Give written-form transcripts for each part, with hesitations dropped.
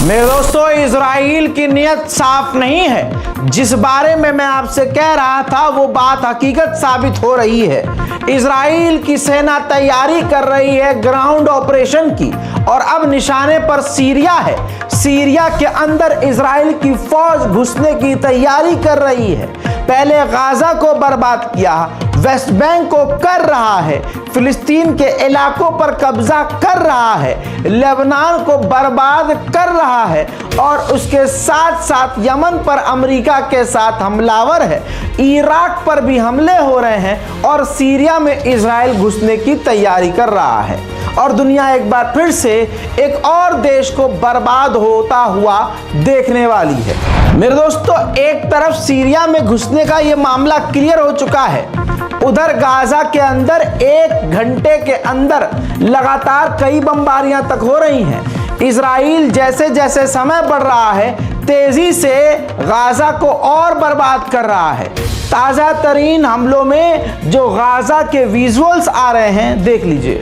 मेरे दोस्तों, इजराइल की नीयत साफ नहीं है। जिस बारे में मैं आपसे कह रहा था वो बात हकीकत साबित हो रही है। इजराइल की सेना तैयारी कर रही है ग्राउंड ऑपरेशन की और अब निशाने पर सीरिया है। सीरिया के अंदर इजराइल की फौज घुसने की तैयारी कर रही है। पहले गाजा को बर्बाद किया, वेस्ट बैंक को कर रहा है, फिलिस्तीन के इलाकों पर कब्जा कर रहा है, लेबनान को बर्बाद कर रहा है और उसके साथ साथ यमन पर अमेरिका के साथ हमलावर है। इराक पर भी हमले हो रहे हैं और सीरिया में इजराइल घुसने की तैयारी कर रहा है। और दुनिया एक बार फिर से एक और देश को बर्बाद होता हुआ देखने वाली है। मेरे दोस्तों, एक तरफ सीरिया में घुसने का ये मामला क्लियर हो चुका है, उधर गाजा के अंदर 1 घंटे के अंदर लगातार कई बमबारियां तक हो रही हैं। इजराइल जैसे जैसे समय बढ़ रहा है तेजी से गाजा को और बर्बाद कर रहा है। ताजा तरीन हमलों में जो गाजा के विजुअल्स आ रहे हैं देख लीजिए।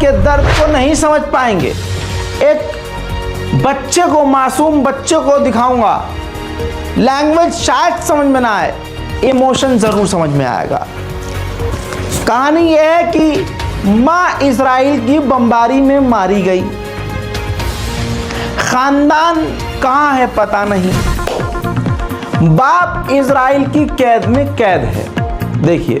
के दर्द को नहीं समझ पाएंगे। एक बच्चे को, मासूम बच्चे को दिखाऊंगा, लैंग्वेज शायद समझ में ना आए, इमोशन जरूर समझ में आएगा। कहानी यह है कि माँ इजराइल की बमबारी में मारी गई, खानदान कहाँ है पता नहीं, बाप इजराइल की कैद में कैद है। देखिए,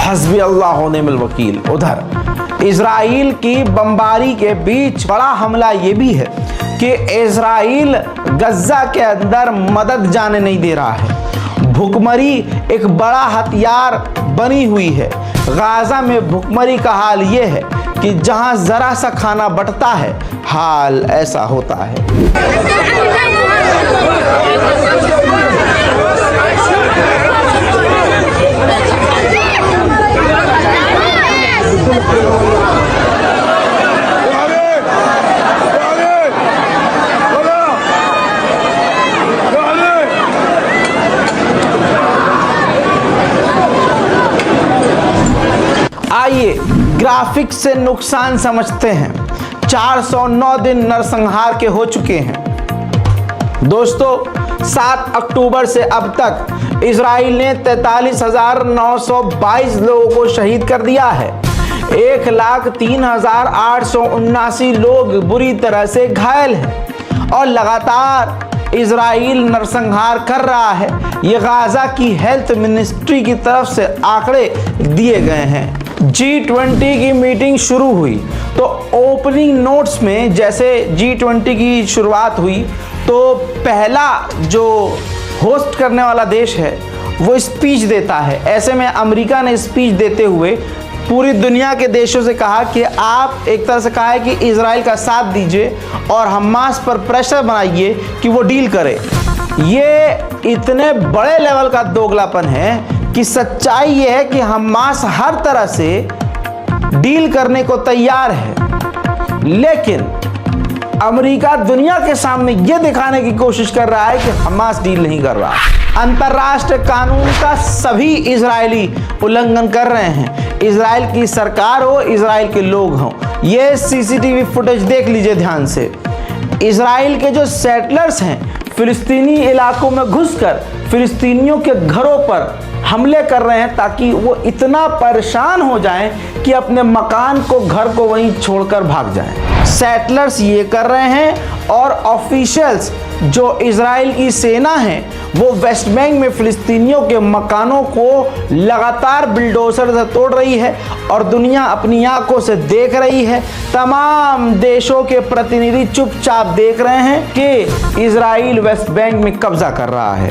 हस्बी अल्लाह व निअमल वकील। उधर इजराइल की बमबारी के बीच बड़ा हमला ये भी है कि इजराइल गज्जा के अंदर मदद जाने नहीं दे रहा है। भुखमरी एक बड़ा हथियार बनी हुई है। गाजा में भुखमरी का हाल ये है कि जहां जरा सा खाना बंटता है हाल ऐसा होता है। आइए ग्राफिक्स से नुकसान समझते हैं। 409 दिन नरसंहार के हो चुके हैं। दोस्तों, 7 अक्टूबर से अब तक इजराइल ने 43,922 लोगों को शहीद कर दिया है। 1,03,879 लोग बुरी तरह से घायल हैं और लगातार इजराइल नरसंहार कर रहा है। ये गाजा की हेल्थ मिनिस्ट्री की तरफ से आंकड़े दिए गए हैं। G20 की मीटिंग शुरू हुई तो ओपनिंग नोट्स में, जैसे G20 की शुरुआत हुई तो पहला जो होस्ट करने वाला देश है वो स्पीच देता है। ऐसे में अमेरिका ने स्पीच देते हुए पूरी दुनिया के देशों से कहा कि आप, एक तरह से कहा है कि इजराइल का साथ दीजिए और हमास पर प्रेशर बनाइए कि वो डील करे। ये इतने बड़े लेवल का दोगलापन है कि सच्चाई ये है कि हमास हर तरह से डील करने को तैयार है, लेकिन अमेरिका दुनिया के सामने ये दिखाने की कोशिश कर रहा है कि हमास डील नहीं कर रहा। अंतर्राष्ट्रीय कानून का सभी इजरायली उल्लंघन कर रहे हैं। इजराइल की सरकार हो, इजराइल के लोग हों। ये सीसीटीवी फुटेज देख लीजिए ध्यान से। इजराइल के जो सेटलर्स हैं फिलिस्तीनी इलाकों में घुसकर फिलिस्तीनियों के घरों पर हमले कर रहे हैं ताकि वो इतना परेशान हो जाएं कि अपने मकान को, घर को वहीं छोड़कर भाग जाएं। सेटलर्स ये कर रहे हैं और ऑफिशियल्स जो इजराइल की सेना है वो वेस्ट बैंक में फिलिस्तीनियों के मकानों को लगातार बिल्डोजर से तोड़ रही है और दुनिया अपनी आंखों से देख रही है। तमाम देशों के प्रतिनिधि चुपचाप देख रहे हैं कि इजराइल वेस्ट बैंक में कब्जा कर रहा है।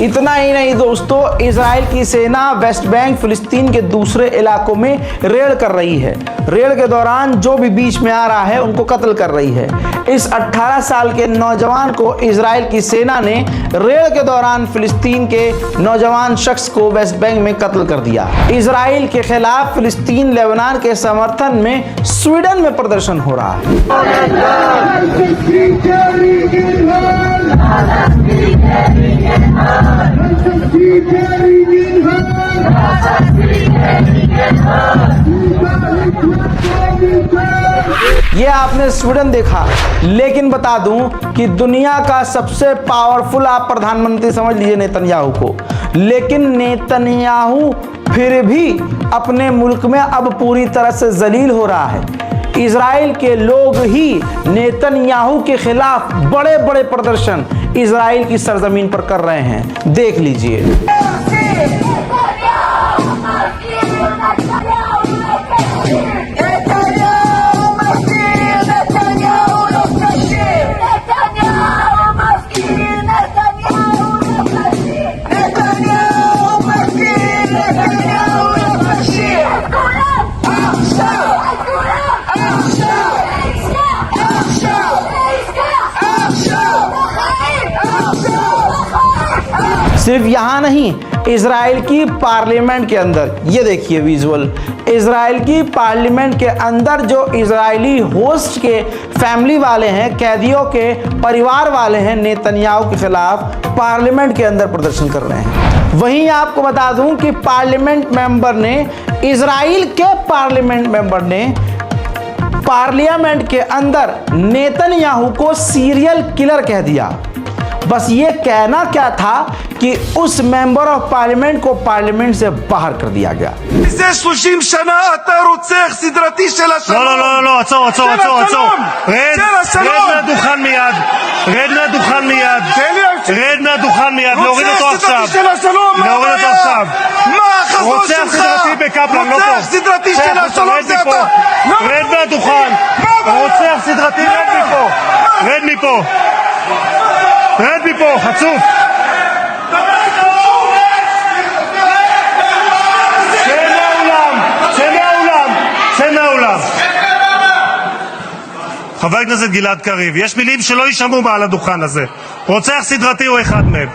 इतना ही नहीं दोस्तों, इजराइल की सेना वेस्ट बैंक फिलिस्तीन के दूसरे इलाकों में रेड कर रही है। रेड के दौरान जो भी बीच में आ रहा है उनको कत्ल कर रही है। इस 18 साल के नौजवान को इजराइल की सेना ने रेड के दौरान फिलिस्तीन के नौजवान शख्स को वेस्ट बैंक में कत्ल कर दिया। इजराइल के खिलाफ फिलिस्तीन लेबनान के समर्थन में स्वीडन में प्रदर्शन हो रहा है। ये आपने स्वीडन देखा, लेकिन बता दूं कि दुनिया का सबसे पावरफुल आप प्रधानमंत्री समझ लीजिए नेतन्याहू को, लेकिन नेतन्याहू फिर भी अपने मुल्क में अब पूरी तरह से जलील हो रहा है। इजराइल के लोग ही नेतन्याहू के खिलाफ बड़े बड़े प्रदर्शन इजराइल की सरजमीन पर कर रहे हैं, देख लीजिए। सिर्फ यहाँ नहीं, इजराइल की पार्लियामेंट के अंदर, ये देखिए विजुअल, इजराइल की पार्लियामेंट के अंदर जो इजरायली होस्ट के फैमिली वाले हैं, कैदियों के परिवार वाले हैं, नेतन्याहू के खिलाफ पार्लियामेंट के अंदर प्रदर्शन कर रहे हैं। वहीं आपको बता दूं कि पार्लियामेंट मेंबर ने, इजराइल के पार्लियामेंट मेंबर ने पार्लियामेंट के अंदर नेतन्याहू को सीरियल किलर कह दिया। बस ये कहना क्या था कि उस मेंबर ऑफ पार्लियामेंट को पार्लियामेंट से बाहर कर दिया गया। זה 30 שנה אתה רוצח סדרתי של השלום. לא, עצור. רד מהדוכן מיד. רד מהדוכן מיד. להוריד אותו עכשיו. מה החזון רוצח שלך? סדרתי בקפלן, לא פה. רוצח סדרתי של השלום זה אתה. רד מהדוכן. רוצח סדרתי, רד מפה. רד מפה, חצוף. צא מהאולם. חבר הכנסת גלעד קריב, יש מילים שלא יישמעו מעל הדוכן הזה. רוצח סדרתי הוא אחד מהם.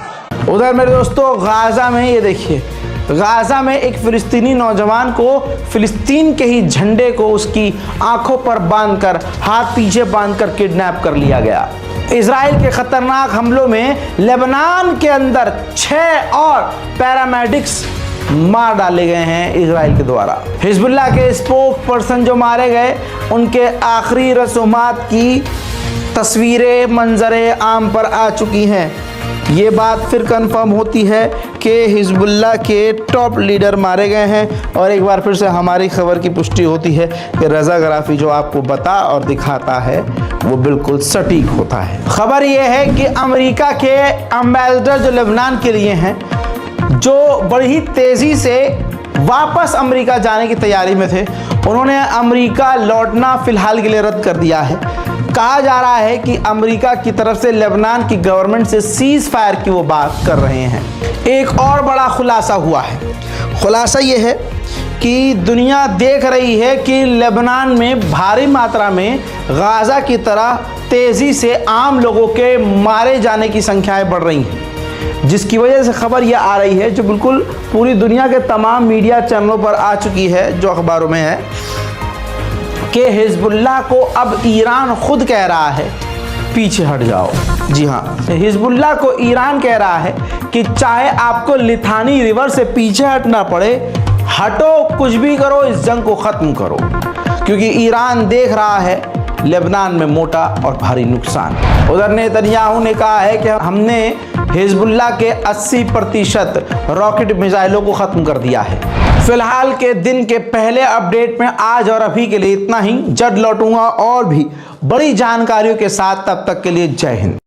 उधर मेरे दोस्तों गाजा में ये देखिए, गाजा में एक फिलिस्तीनी नौजवान को फिलिस्तीन के ही झंडे को उसकी आंखों पर बांधकर, हाथ पीछे बांधकर किडनैप कर लिया गया। इजराइल के खतरनाक हमलों में लेबनान के अंदर 6 और पैरामेडिक्स मार डाले गए हैं इजराइल के द्वारा। हिजबुल्लाह के स्पोक पर्सन जो मारे गए, उनके आखिरी रसूमात की तस्वीरें मंजरे आम पर आ चुकी हैं। ये बात फिर कंफर्म होती है कि हिजबुल्लाह के टॉप लीडर मारे गए हैं और एक बार फिर से हमारी खबर की पुष्टि होती है कि रज़ा गराफी जो आपको बता और दिखाता है वो बिल्कुल सटीक होता है। खबर ये है कि अमेरिका के एम्बेसडर जो लेबनान के लिए हैं, जो बड़ी ही तेज़ी से वापस अमेरिका जाने की तैयारी में थे, उन्होंने अमेरिका लौटना फ़िलहाल के लिए रद्द कर दिया है। कहा जा रहा है कि अमेरिका की तरफ से लेबनान की गवर्नमेंट से सीज़ फायर की वो बात कर रहे हैं। एक और बड़ा खुलासा हुआ है। खुलासा ये है कि दुनिया देख रही है कि लेबनान में भारी मात्रा में गाज़ा की तरह तेज़ी से आम लोगों के मारे जाने की संख्याएं बढ़ रही हैं, जिसकी वजह से खबर यह आ रही है जो बिल्कुल पूरी दुनिया के तमाम मीडिया चैनलों पर आ चुकी है, जो अखबारों में है कि हिजबुल्लाह को अब ईरान खुद कह रहा है पीछे हट जाओ। जी हाँ, हिजबुल्लाह को ईरान कह रहा है कि चाहे आपको लिथानी रिवर से पीछे हटना पड़े, हटो, कुछ भी करो, इस जंग को ख़त्म करो, क्योंकि ईरान देख रहा है लेबनान में मोटा और भारी नुकसान। उधर नेतन्याहू ने कहा है कि हमने हिजबुल्लाह के 80% रॉकेट मिसाइलों को ख़त्म कर दिया है। फिलहाल के दिन के पहले अपडेट में आज और अभी के लिए इतना ही। जल्द लौटूंगा और भी बड़ी जानकारियों के साथ, तब तक के लिए जय हिंद।